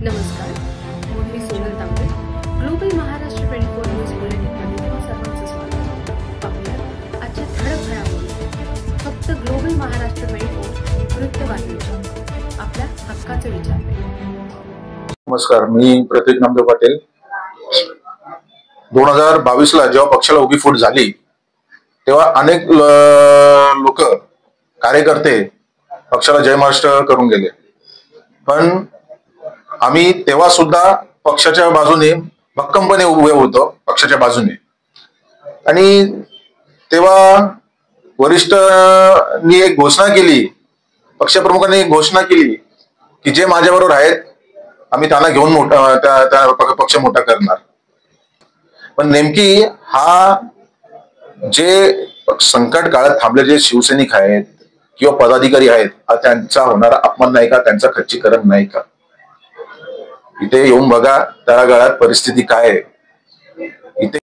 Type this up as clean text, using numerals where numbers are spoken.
नमस्कार, मी सोनल तांबे. Global Maharashtra 24 news बुलेटिनमध्ये तुम्हा सर्वांचं स्वागत. पाहूया आजच्या ठळक घडामोडी. फक्त ग्लोबल महाराष्ट्र 24 वृत्तवाहिनीच्या आपल्या हक्काचे विचार. नमस्कार, मी प्रतीक नामदेव पाटील. 2022 ला जेव्हा पक्षाला उभी फूट झाली तेव्हा अनेक लोक कार्यकर्ते पक्षाला जय महाराष्ट्र करून गेले, पण आम्ही तेव्हा सुद्धा पक्षाच्या बाजूने भक्कमपणे उभे होतो, पक्षाच्या बाजूने. आणि तेव्हा वरिष्ठांनी एक घोषणा केली, पक्षप्रमुखांनी एक घोषणा केली की जे माझ्याबरोबर आहेत आम्ही त्यांना घेऊन पक्ष मोठा करणार. पण नेमकी हा जे संकट काळात थांबले जे शिवसैनिक आहेत किंवा पदाधिकारी आहेत, हा त्यांचा होणारा अपमान नाही का, त्यांचा खच्चीकरण नाही का? इथे येऊन बघा तळागाळात परिस्थिती काय आहे. इथे